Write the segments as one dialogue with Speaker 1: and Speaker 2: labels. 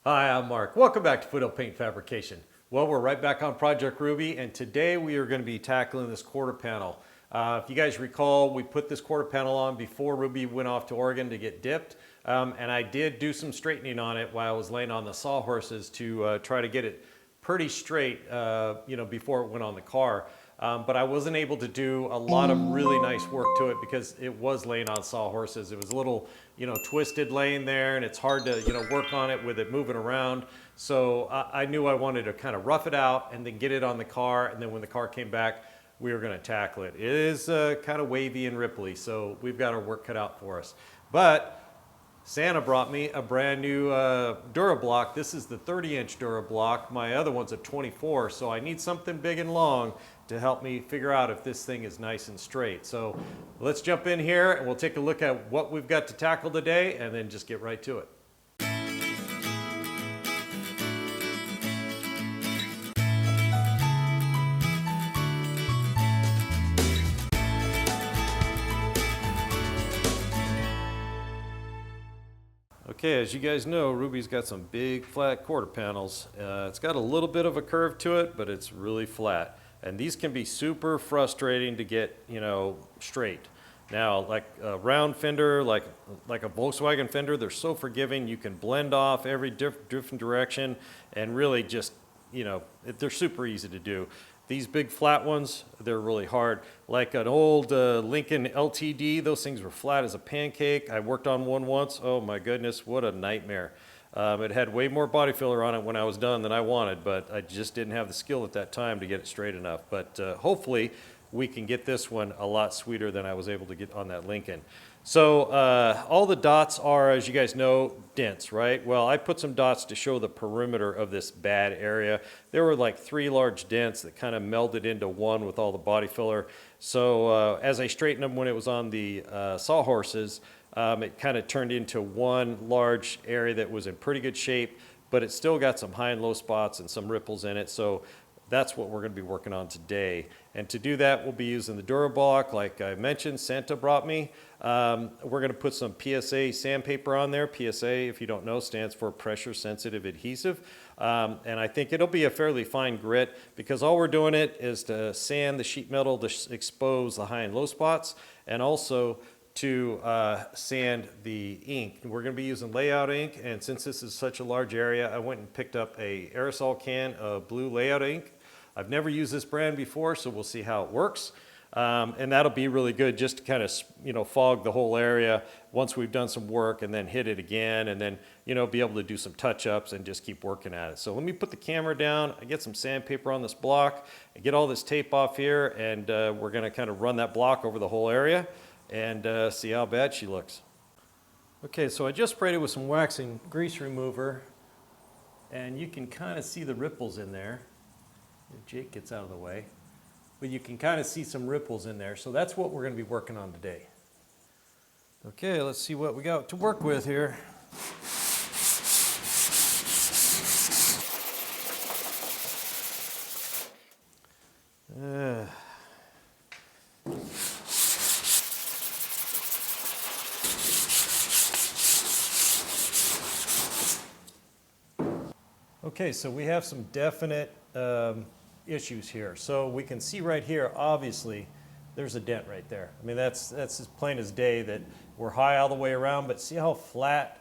Speaker 1: Hi, I'm Mark. Welcome back to Foothill Paint Fabrication. Well, we're right back on Project Ruby, and today we are going to be tackling this quarter panel. If you guys recall, we put this quarter panel on before Ruby went off to Oregon to get dipped, and I did do some straightening on it while I was laying on the sawhorses to try to get it pretty straight, before it went on the car. But I wasn't able to do a lot of really nice work to it because it was laying on sawhorses. It was a little, twisted laying there, and it's hard to, work on it with it moving around. So I knew I wanted to kind of rough it out and then get it on the car. And then when the car came back, we were going to tackle it. It is kind of wavy and ripply, so we've got our work cut out for us. But Santa brought me a brand new Durablock. This is the 30-inch Durablock. My other one's a 24, so I need something big and long to help me figure out if this thing is nice and straight. So let's jump in here and we'll take a look at what we've got to tackle today and then just get right to it. Okay, as you guys know, Ruby's got some big flat quarter panels. It's got a little bit of a curve to it, but it's really flat. And these can be super frustrating to get, straight. Now, like a round fender, like a Volkswagen fender, they're so forgiving. You can blend off every different direction and really just, they're super easy to do. These big flat ones, they're really hard. Like an old Lincoln LTD, those things were flat as a pancake. I worked on one once. Oh my goodness, what a nightmare. It had way more body filler on it when I was done than I wanted, but I just didn't have the skill at that time to get it straight enough. But hopefully we can get this one a lot sweeter than I was able to get on that Lincoln. So all the dots are, as you guys know, dents, right? Well, I put some dots to show the perimeter of this bad area. There were like 3 large dents that kind of melded into one with all the body filler. So as I straightened them when it was on the sawhorses, it kind of turned into one large area that was in pretty good shape, but it still got some high and low spots and some ripples in it. So that's what we're going to be working on today. And to do that, we'll be using the Durablock, like I mentioned, Santa brought me. We're going to put some PSA sandpaper on there. PSA, if you don't know, stands for pressure sensitive adhesive. And I think it'll be a fairly fine grit because all we're doing it is to sand the sheet metal to expose the high and low spots, and also to sand the ink. We're going to be using layout ink, and since this is such a large area, I went and picked up a aerosol can of blue layout ink. I've never used this brand before, so we'll see how it works. And that'll be really good just to kind of, fog the whole area once we've done some work, and then hit it again, and then, be able to do some touch-ups and just keep working at it. So let me put the camera down, I get some sandpaper on this block, I get all this tape off here, and we're going to kind of run that block over the whole area and see how bad she looks. Okay, so I just sprayed it with some waxing grease remover, and you can kind of see the ripples in there. If Jake gets out of the way. But you can kind of see some ripples in there. So that's what we're going to be working on today. Okay, let's see what we got to work with here. Okay, so we have some definite issues here. So we can see right here, obviously, there's a dent right there. I mean, that's as plain as day that we're high all the way around, but see how flat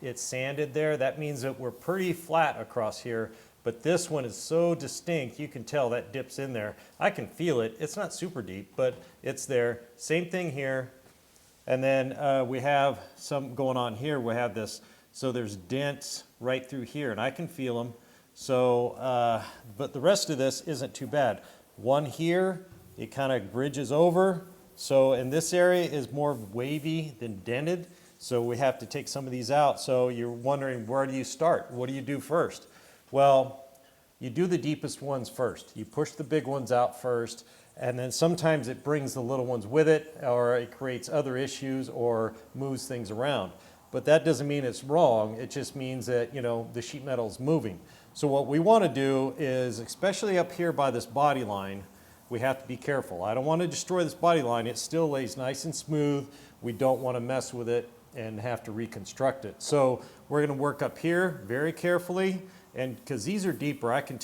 Speaker 1: it's sanded there? That means that we're pretty flat across here, but this one is so distinct, you can tell that dips in there. I can feel it. It's not super deep, but it's there. Same thing here. And then we have some going on here. We have this, so there's dents right through here, and I can feel them. So, but the rest of this isn't too bad. One here, it kind of bridges over. So in this area is more wavy than dented. So we have to take some of these out. So you're wondering, where do you start? What do you do first? Well, you do the deepest ones first. You push the big ones out first, and then sometimes it brings the little ones with it, or it creates other issues or moves things around. But that doesn't mean it's wrong. It just means that, the sheet metal is moving. So what we want to do is, especially up here by this body line, we have to be careful. I don't want to destroy this body line. It still lays nice and smooth. We don't want to mess with it and have to reconstruct it. So we're going to work up here very carefully, and because these are deeper, I can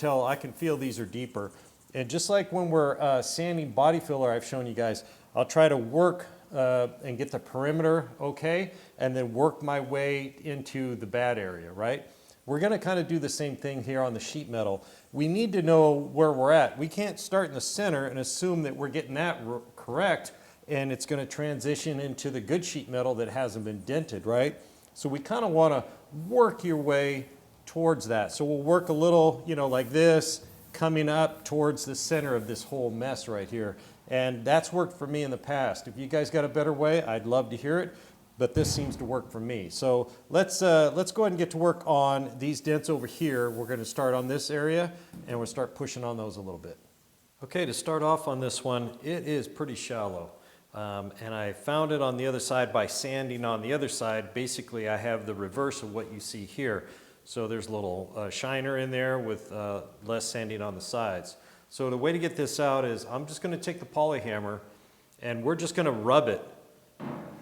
Speaker 1: feel these are deeper. And just like when we're sanding body filler, I've shown you guys, I'll try to work and get the perimeter okay, and then work my way into the bad area, right? We're going to kind of do the same thing here on the sheet metal. We need to know where we're at. We can't start in the center and assume that we're getting that correct, and it's going to transition into the good sheet metal that hasn't been dented, right? So we kind of want to work your way towards that. So we'll work a little, you know, like this, coming up towards the center of this whole mess right here. And that's worked for me in the past. If you guys got a better way, I'd love to hear it, but this seems to work for me. So let's go ahead and get to work on these dents over here. We're going to start on this area, and we'll start pushing on those a little bit. Okay, to start off on this one, it is pretty shallow. And I found it on the other side by sanding on the other side. Basically, I have the reverse of what you see here. So there's a little shiner in there with less sanding on the sides. So the way to get this out is I'm just going to take the poly hammer and we're just going to rub it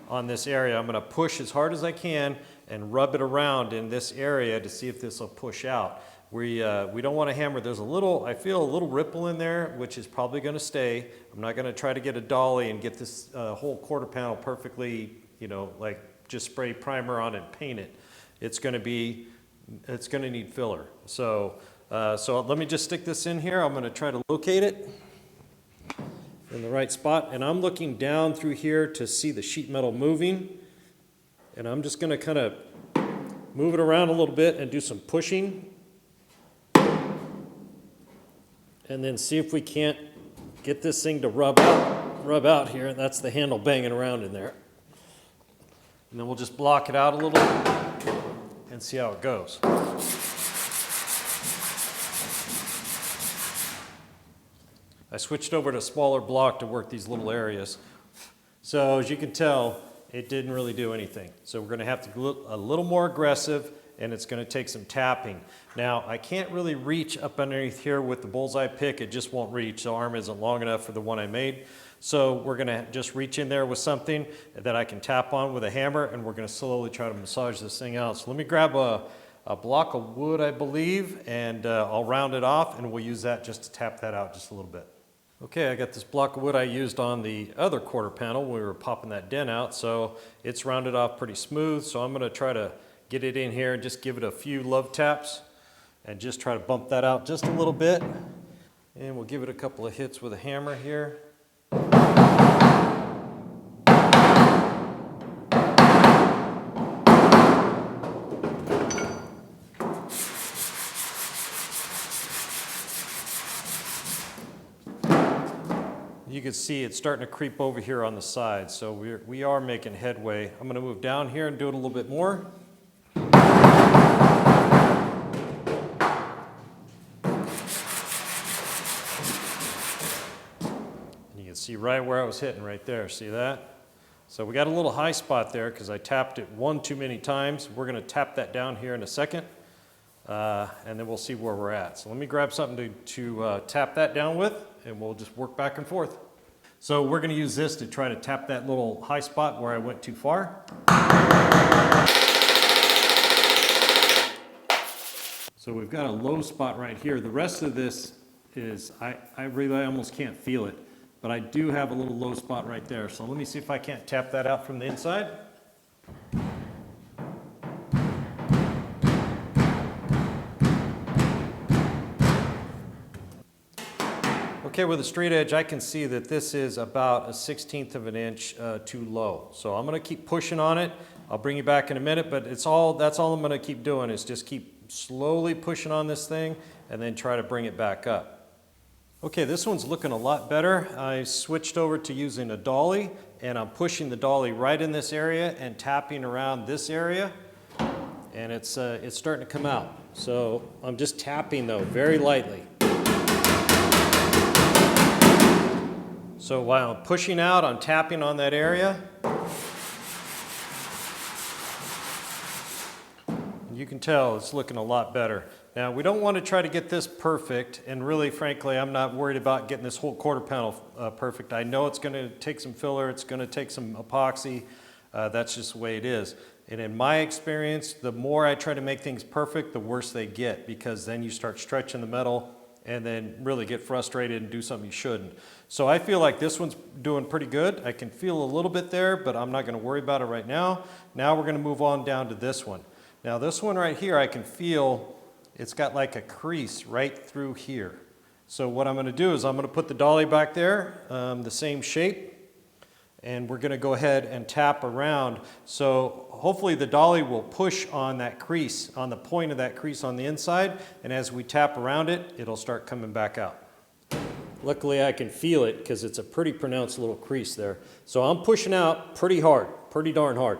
Speaker 1: on this area. I'm going to push as hard as I can and rub it around in this area to see if this will push out. We don't want to hammer. There's a little, I feel a little ripple in there, which is probably going to stay. I'm not going to try to get a dolly and get this whole quarter panel perfectly, you know, like just spray primer on and paint it. It's going to need filler. So let me just stick this in here. I'm going to try to locate it in the right spot. And I'm looking down through here to see the sheet metal moving. And I'm just going to kind of move it around a little bit and do some pushing. And then see if we can't get this thing to rub out here. That's the handle banging around in there. And then we'll just block it out a little and see how it goes. I switched over to a smaller block to work these little areas. So as you can tell, it didn't really do anything. So we're going to have to go a little more aggressive, and it's going to take some tapping. Now, I can't really reach up underneath here with the bullseye pick. It just won't reach. The arm isn't long enough for the one I made. So we're going to just reach in there with something that I can tap on with a hammer, and we're going to slowly try to massage this thing out. So let me grab a block of wood, I believe, and I'll round it off, and we'll use that just to tap that out just a little bit. Okay, I got this block of wood I used on the other quarter panel when we were popping that dent out, so it's rounded off pretty smooth. So I'm going to try to get it in here and just give it a few love taps and just try to bump that out just a little bit. And we'll give it a couple of hits with a hammer here. You can see it's starting to creep over here on the side, so we are making headway. I'm going to move down here and do it a little bit more. You can see right where I was hitting right there. See that? So we got a little high spot there because I tapped it one too many times. We're going to tap that down here in a second, and then we'll see where we're at. So let me grab something to tap that down with, and we'll just work back and forth. So we're going to use this to try to tap that little high spot where I went too far. So we've got a low spot right here. The rest of this is, I really almost can't feel it, but I do have a little low spot right there. So let me see if I can't tap that out from the inside. Okay, with a straight edge, I can see that this is about a 1/16 of an inch too low. So I'm going to keep pushing on it. I'll bring you back in a minute, but that's all I'm going to keep doing is just keep slowly pushing on this thing and then try to bring it back up. Okay, this one's looking a lot better. I switched over to using a dolly, and I'm pushing the dolly right in this area and tapping around this area, and it's starting to come out. So I'm just tapping though, very lightly. So while I'm pushing out, I'm tapping on that area. You can tell it's looking a lot better. Now, we don't want to try to get this perfect, and really, frankly, I'm not worried about getting this whole quarter panel perfect. I know it's going to take some filler, it's going to take some epoxy. That's just the way it is. And in my experience, the more I try to make things perfect, the worse they get, because then you start stretching the metal and then really get frustrated and do something you shouldn't. So I feel like this one's doing pretty good. I can feel a little bit there, but I'm not going to worry about it right now. Now we're going to move on down to this one. Now this one right here, I can feel it's got like a crease right through here. So what I'm going to do is I'm going to put the dolly back there, the same shape, and we're going to go ahead and tap around. So hopefully the dolly will push on that crease, on the point of that crease on the inside, and as we tap around it, it'll start coming back out. Luckily I can feel it because it's a pretty pronounced little crease there. So I'm pushing out pretty hard, pretty darn hard.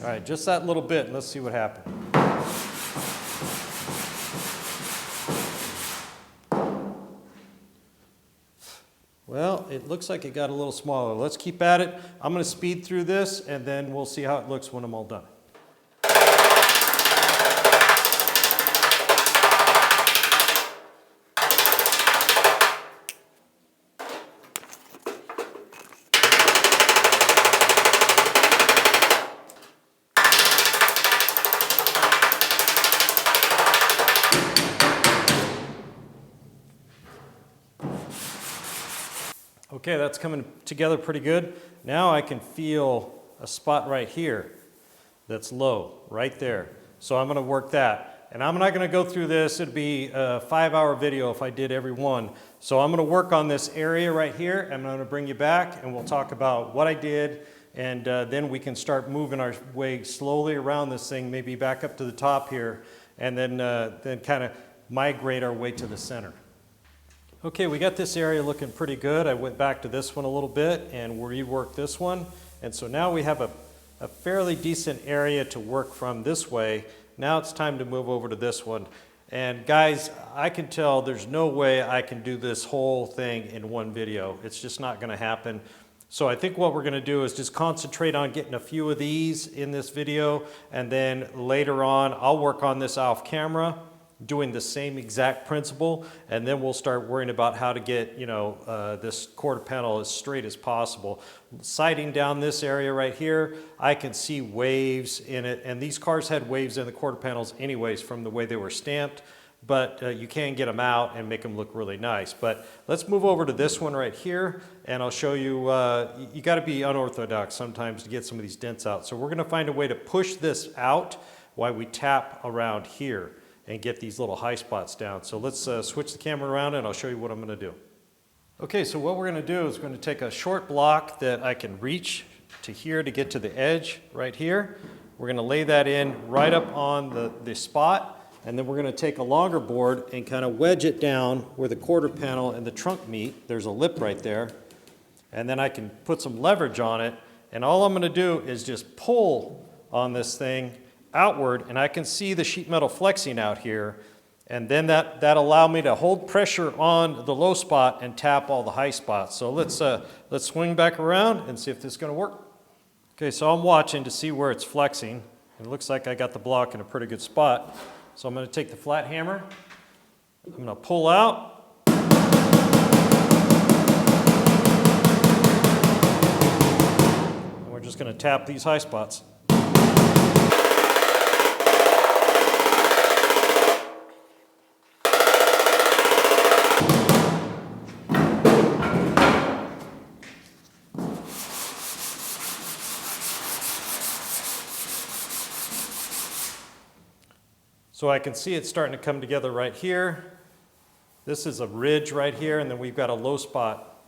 Speaker 1: All right, just that little bit, and let's see what happens. Well, it looks like it got a little smaller. Let's keep at it. I'm going to speed through this, and then we'll see how it looks when I'm all done. Okay, that's coming together pretty good. Now I can feel a spot right here that's low, right there. So I'm gonna work that. And I'm not gonna go through this. It'd be a 5-hour video if I did every one. So I'm gonna work on this area right here. I'm gonna bring you back and we'll talk about what I did, and then we can start moving our way slowly around this thing, maybe back up to the top here, and then kind of migrate our way to the center. Okay, we got this area looking pretty good. I went back to this one a little bit and reworked this one. And so now we have a fairly decent area to work from this way. Now it's time to move over to this one. And guys, I can tell there's no way I can do this whole thing in one video. It's just not gonna happen. So I think what we're gonna do is just concentrate on getting a few of these in this video, and then later on, I'll work on this off camera, doing the same exact principle, and then we'll start worrying about how to get, this quarter panel as straight as possible. Sighting down this area right here, I can see waves in it, and these cars had waves in the quarter panels anyways from the way they were stamped, but you can get them out and make them look really nice. But let's move over to this one right here, and I'll show you, you gotta be unorthodox sometimes to get some of these dents out. So we're gonna find a way to push this out while we tap around here and get these little high spots down. So let's switch the camera around and I'll show you what I'm gonna do. Okay, so what we're gonna do is we're gonna take a short block that I can reach to here to get to the edge right here. We're gonna lay that in right up on the spot, and then we're gonna take a longer board and kind of wedge it down where the quarter panel and the trunk meet. There's a lip right there. And then I can put some leverage on it, and all I'm gonna do is just pull on this thing outward, and I can see the sheet metal flexing out here, and then that allow me to hold pressure on the low spot and tap all the high spots. So let's swing back around and see if this is going to work. Okay, so I'm watching to see where it's flexing. It looks like I got the block in a pretty good spot. So I'm going to take the flat hammer, I'm going to pull out, and we're just going to tap these high spots. So I can see it starting to come together right here. This is a ridge right here, and then we've got a low spot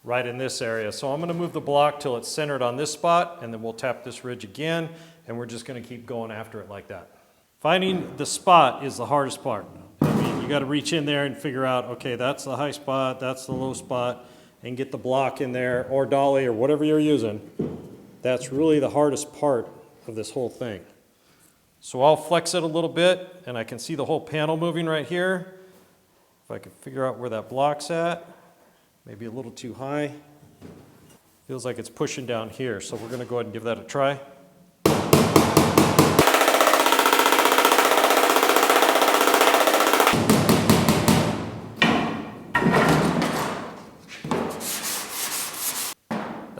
Speaker 1: right in this area. So I'm gonna move the block till it's centered on this spot, and then we'll tap this ridge again, and we're just gonna keep going after it like that. Finding the spot is the hardest part. I mean, you gotta reach in there and figure out, okay, that's the high spot, that's the low spot, and get the block in there, or dolly, or whatever you're using. That's really the hardest part of this whole thing. So I'll flex it a little bit, and I can see the whole panel moving right here. If I can figure out where that block's at, maybe a little too high. Feels like it's pushing down here, so we're gonna go ahead and give that a try.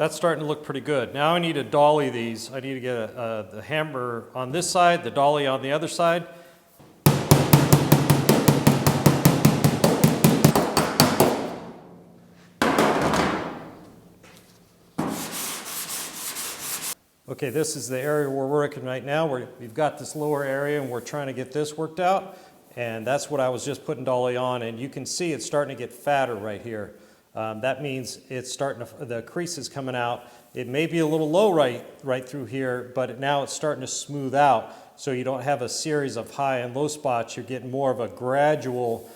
Speaker 1: that's starting to look pretty good. Now I need to dolly these. I need to get the hammer on this side, the dolly on the other side. Okay, this is the area we're working right now. We've got this lower area and we're trying to get this worked out. And that's what I was just putting dolly on, and you can see it's starting to get fatter right here. That means it's starting to, the crease is coming out. It may be a little low right through here, but now it's starting to smooth out. So you don't have a series of high and low spots. You're getting more of a gradual,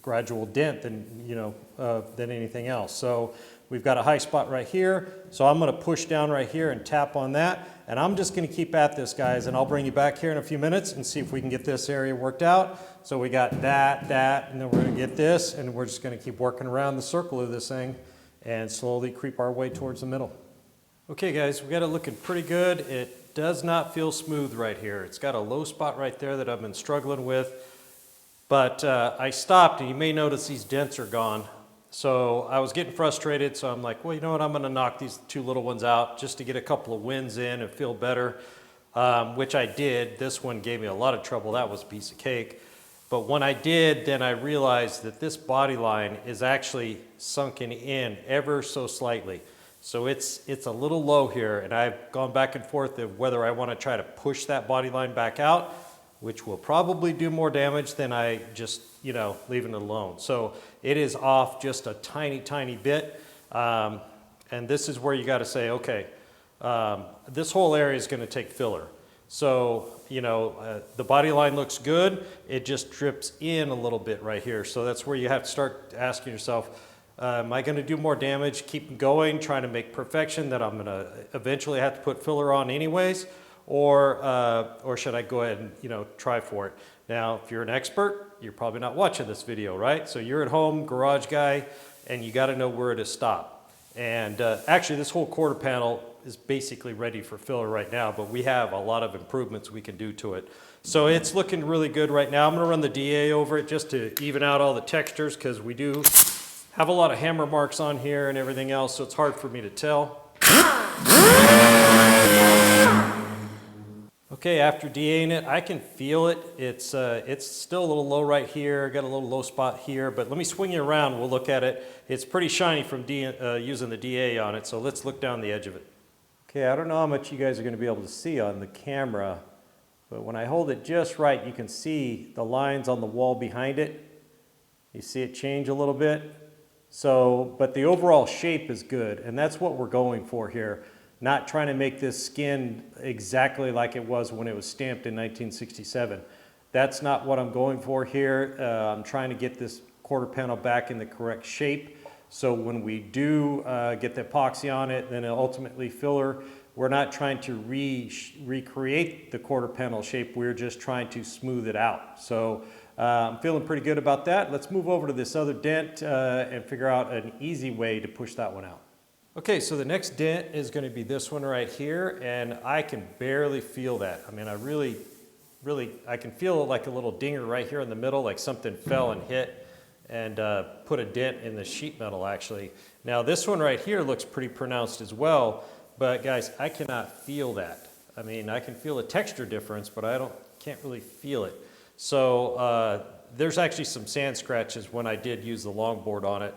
Speaker 1: gradual dent than anything else. So we've got a high spot right here. So I'm going to push down right here and tap on that. And I'm just going to keep at this, guys, and I'll bring you back here in a few minutes and see if we can get this area worked out. So we got that, and then we're going to get this, and we're just going to keep working around the circle of this thing and slowly creep our way towards the middle. Okay, guys, we got it looking pretty good. It does not feel smooth right here. It's got a low spot right there that I've been struggling with, but I stopped, and you may notice these dents are gone. So I was getting frustrated, so I'm like, well, you know what, I'm going to knock these two little ones out just to get a couple of wins in and feel better, which I did. This one gave me a lot of trouble. That was a piece of cake. But when I did, then I realized that this body line is actually sunken in ever so slightly. So it's a little low here, and I've gone back and forth of whether I want to try to push that body line back out, which will probably do more damage than I just, leaving it alone. So it is off just a tiny, tiny bit. And this is where you got to say, okay, this whole area is going to take filler. So, the body line looks good. It just drips in a little bit right here. So that's where you have to start asking yourself, am I going to do more damage, keep going, trying to make perfection that I'm going to eventually have to put filler on anyways? Or should I go ahead and try for it? Now, if you're an expert, you're probably not watching this video, right? So you're at home, garage guy, and you got to know where to stop. And actually, this whole quarter panel is basically ready for filler right now, but we have a lot of improvements we can do to it. So it's looking really good right now. I'm going to run the DA over it just to even out all the textures, because we do have a lot of hammer marks on here and everything else, so it's hard for me to tell. Okay, after DAing it, I can feel it. It's still a little low right here. Got a little low spot here, but let me swing you around. We'll look at it. It's pretty shiny from using the DA on it, so let's look down the edge of it. Okay, I don't know how much you guys are going to be able to see on the camera, but when I hold it just right, you can see the lines on the wall behind it. You see it change a little bit. So, but the overall shape is good, and that's what we're going for here. Not trying to make this skin exactly like it was when it was stamped in 1967. That's not what I'm going for here. I'm trying to get this quarter panel back in the correct shape. So when we do get the epoxy on it, then ultimately filler, we're not trying to recreate the quarter panel shape. We're just trying to smooth it out. So I'm feeling pretty good about that. Let's move over to this other dent and figure out an easy way to push that one out. Okay, so the next dent is going to be this one right here, and I can barely feel that. I mean, I can feel it like a little dinger right here in the middle, like something fell and hit and put a dent in the sheet metal actually. Now this one right here looks pretty pronounced as well, but guys, I cannot feel that. I mean, I can feel a texture difference, but can't really feel it. So there's actually some sand scratches when I did use the longboard on it.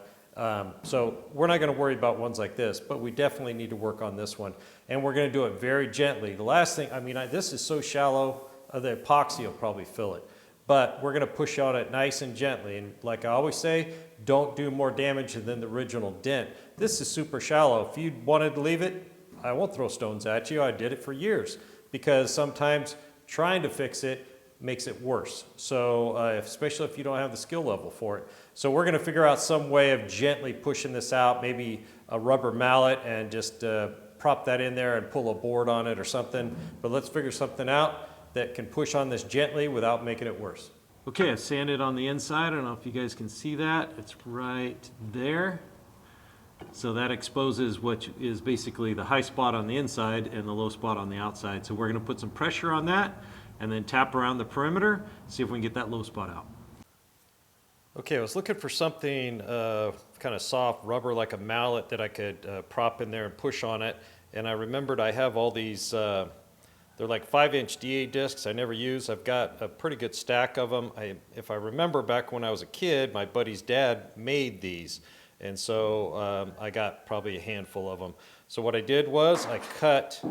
Speaker 1: So we're not going to worry about ones like this, but we definitely need to work on this one. And we're going to do it very gently. The last thing, this is so shallow, the epoxy will probably fill it. But we're going to push on it nice and gently. And like I always say, don't do more damage than the original dent. This is super shallow. If you wanted to leave it, I won't throw stones at you. I did it for years because sometimes trying to fix it makes it worse. So especially if you don't have the skill level for it. So we're going to figure out some way of gently pushing this out, maybe a rubber mallet and just prop that in there and pull a board on it or something. But let's figure something out that can push on this gently without making it worse. Okay, I sanded on the inside. I don't know if you guys can see that. It's right there. So that exposes what is basically the high spot on the inside and the low spot on the outside. So we're going to put some pressure on that and then tap around the perimeter, see if we can get that low spot out. Okay, I was looking for something kind of soft, rubber like a mallet that I could prop in there and push on it. And I remembered I have all these, they're like 5-inch DA discs I never use. I've got a pretty good stack of them. If I remember back when I was a kid, my buddy's dad made these. And so I got probably a handful of them. So what I did was I cut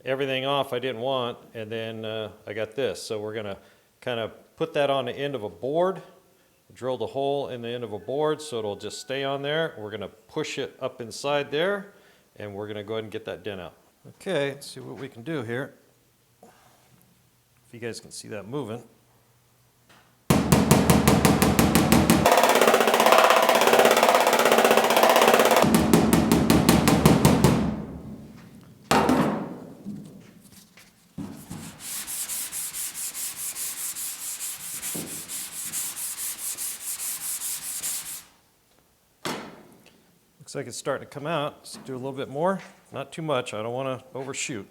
Speaker 1: everything off I didn't want, and then I got this. So we're gonna kind of put that on the end of a board. Drilled a hole in the end of a board so it'll just stay on there. We're gonna push it up inside there, and we're gonna go ahead and get that dent out. Okay, let's see what we can do here. If you guys can see that moving. Looks like it's starting to come out. Let's do a little bit more. Not too much. I don't want to overshoot.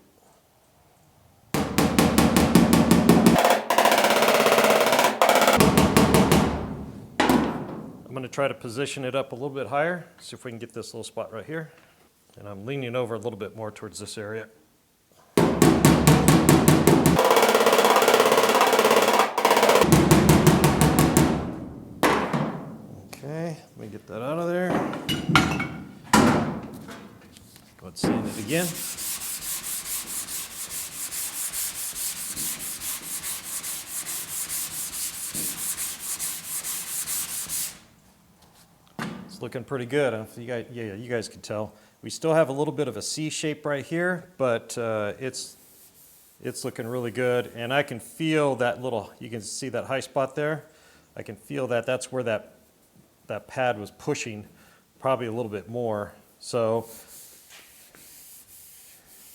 Speaker 1: I'm going to try to position it up a little bit higher. See if we can get this little spot right here. And I'm leaning over a little bit more towards this area. Okay, let me get that out of there. Go ahead and sand it again. It's looking pretty good. I don't know if you guys, yeah, you guys can tell. We still have a little bit of a C shape right here, but it's looking really good. And I can feel that little, you can see that high spot there. I can feel that that's where that pad was pushing probably a little bit more. So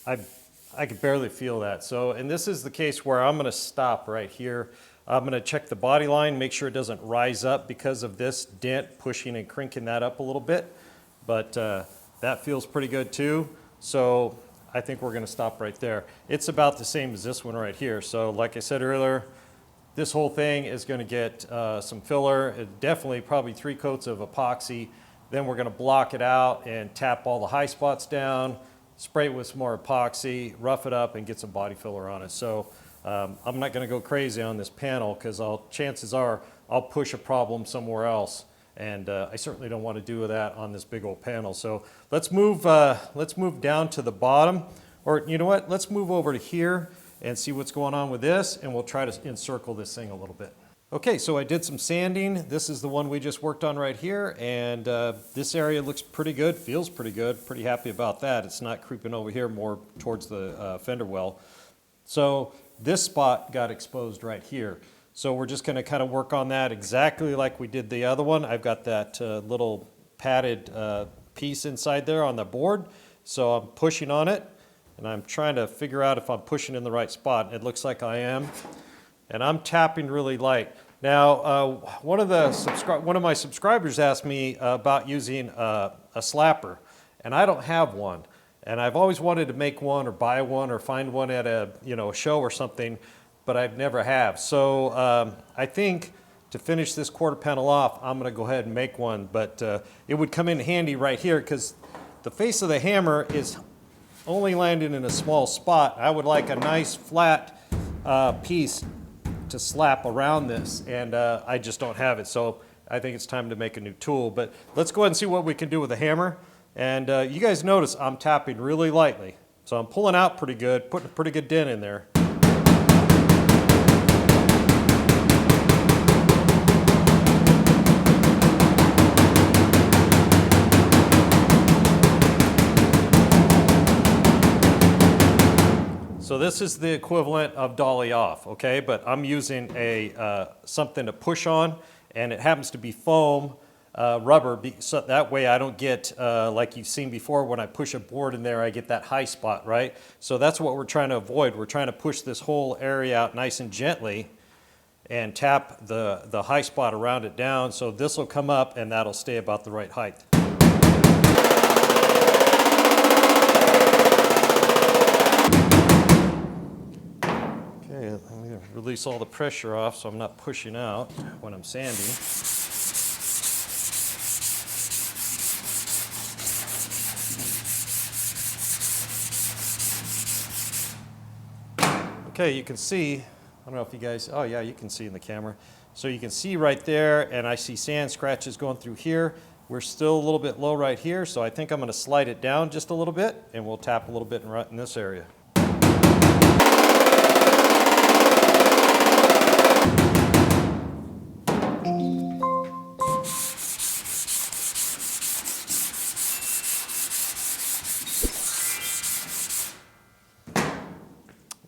Speaker 1: I could barely feel that. So, and this is the case where I'm gonna stop right here. I'm gonna check the body line, make sure it doesn't rise up because of this dent pushing and crinking that up a little bit. But that feels pretty good too. So I think we're gonna stop right there. It's about the same as this one right here. So like I said earlier, this whole thing is gonna get some filler, definitely probably 3 coats of epoxy. Then we're gonna block it out and tap all the high spots down, spray it with some more epoxy, rough it up, and get some body filler on it. So I'm not gonna go crazy on this panel because chances are I'll push a problem somewhere else. And I certainly don't want to do that on this big old panel. So let's move down to the bottom. Or you know what, let's move over to here and see what's going on with this, and we'll try to encircle this thing a little bit. Okay, so I did some sanding. This is the one we just worked on right here, and this area looks pretty good, feels pretty good, pretty happy about that. It's not creeping over here more towards the fender well. So this spot got exposed right here. So we're just gonna kind of work on that exactly like we did the other one. I've got that little padded piece inside there on the board. So I'm pushing on it, and I'm trying to figure out if I'm pushing in the right spot. It looks like I am. And I'm tapping really light. Now, one of my subscribers asked me about using a slapper, and I don't have one. And I've always wanted to make one or buy one or find one at a show or something, but I've never have. So I think to finish this quarter panel off, I'm gonna go ahead and make one, but it would come in handy right here because the face of the hammer is only landing in a small spot. I would like a nice flat piece to slap around this, and I just don't have it. So I think it's time to make a new tool, but let's go ahead and see what we can do with the hammer. And you guys notice I'm tapping really lightly. So I'm pulling out pretty good, putting a pretty good dent in there. So this is the equivalent of Dolly off, okay? But I'm using something to push on, and it happens to be foam rubber, so that way I don't get, like you've seen before, when I push a board in there, I get that high spot, right? So that's what we're trying to avoid. We're trying to push this whole area out nice and gently and tap the high spot around it down, so this will come up and that'll stay about the right height. Okay, let me release all the pressure off so I'm not pushing out when I'm sanding. Okay, you can see, I don't know if you guys, oh yeah, you can see in the camera. So you can see right there, and I see sand scratches going through here. We're still a little bit low right here, so I think I'm going to slide it down just a little bit, and we'll tap a little bit in this area.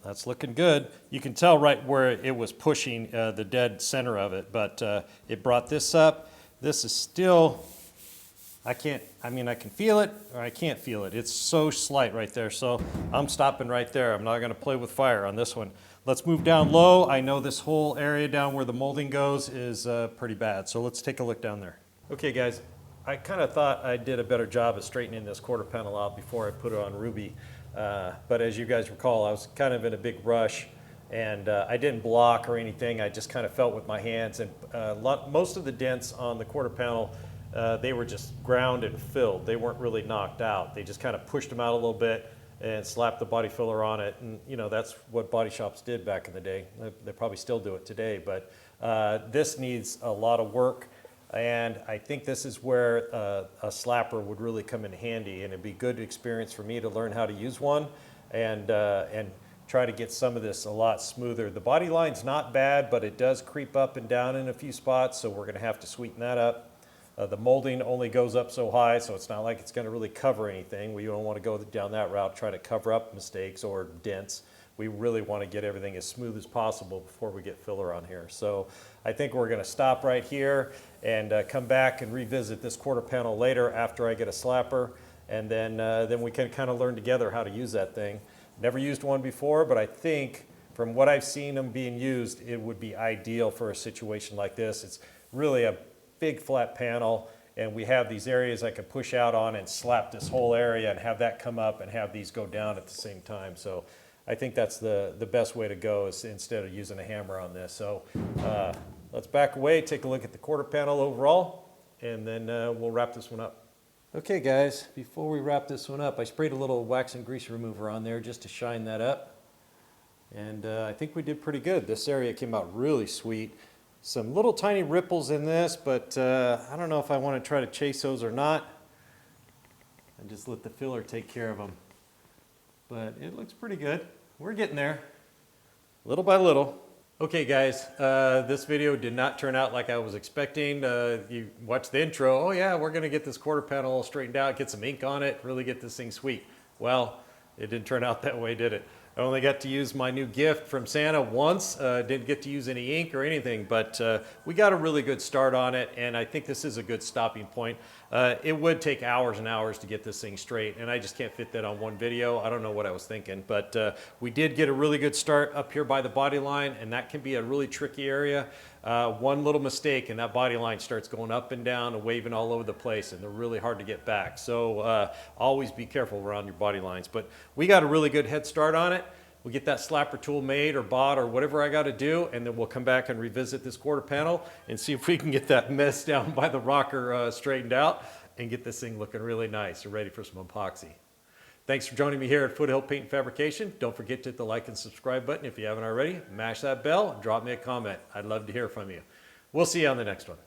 Speaker 1: That's looking good. You can tell right where it was pushing the dead center of it, but it brought this up. This is still, I can feel it or I can't feel it. It's so slight right there, so I'm stopping right there. I'm not gonna play with fire on this one. Let's move down low. I know this whole area down where the molding goes is pretty bad, so let's take a look down there. Okay guys, I kind of thought I did a better job of straightening this quarter panel out before I put it on Ruby. But as you guys recall, I was kind of in a big rush, and I didn't block or anything. I just kind of felt with my hands, and most of the dents on the quarter panel, they were just ground and filled. They weren't really knocked out. They just kind of pushed them out a little bit and slapped the body filler on it. And you know, that's what body shops did back in the day. They probably still do it today, but this needs a lot of work. And I think this is where a slapper would really come in handy, and it'd be a good experience for me to learn how to use one and try to get some of this a lot smoother. The body line's not bad, but it does creep up and down in a few spots, so we're gonna have to sweeten that up. The molding only goes up so high, so it's not like it's gonna really cover anything. We don't wanna go down that route, try to cover up mistakes or dents. We really want to get everything as smooth as possible before we get filler on here. So I think we're going to stop right here and come back and revisit this quarter panel later after I get a slapper, and then we can kind of learn together how to use that thing. Never used one before, but I think from what I've seen them being used, it would be ideal for a situation like this. It's really a big flat panel, and we have these areas I can push out on and slap this whole area and have that come up and have these go down at the same time. So I think that's the best way to go, is instead of using a hammer on this. So let's back away, take a look at the quarter panel overall, and then we'll wrap this one up. Okay guys, before we wrap this one up, I sprayed a little wax and grease remover on there just to shine that up. And I think we did pretty good. This area came out really sweet. Some little tiny ripples in this, but I don't know if I want to try to chase those or not. And just let the filler take care of them. But it looks pretty good. We're getting there, little by little. Okay guys, this video did not turn out like I was expecting. You watched the intro, oh yeah, we're gonna get this quarter panel all straightened out, get some ink on it, really get this thing sweet. Well, it didn't turn out that way, did it? I only got to use my new gift from Santa once, didn't get to use any ink or anything, but we got a really good start on it, and I think this is a good stopping point. It would take hours and hours to get this thing straight, and I just can't fit that on one video. I don't know what I was thinking, but we did get a really good start up here by the body line, and that can be a really tricky area. One little mistake and that body line starts going up and down and waving all over the place, and they're really hard to get back. So always be careful around your body lines. But we got a really good head start on it. We'll get that slapper tool made or bought or whatever I got to do, and then we'll come back and revisit this quarter panel and see if we can get that mess down by the rocker straightened out and get this thing looking really nice and ready for some epoxy. Thanks for joining me here at Foothill Paint and Fabrication. Don't forget to hit the like and subscribe button if you haven't already. Mash that bell and drop me a comment. I'd love to hear from you. We'll see you on the next one.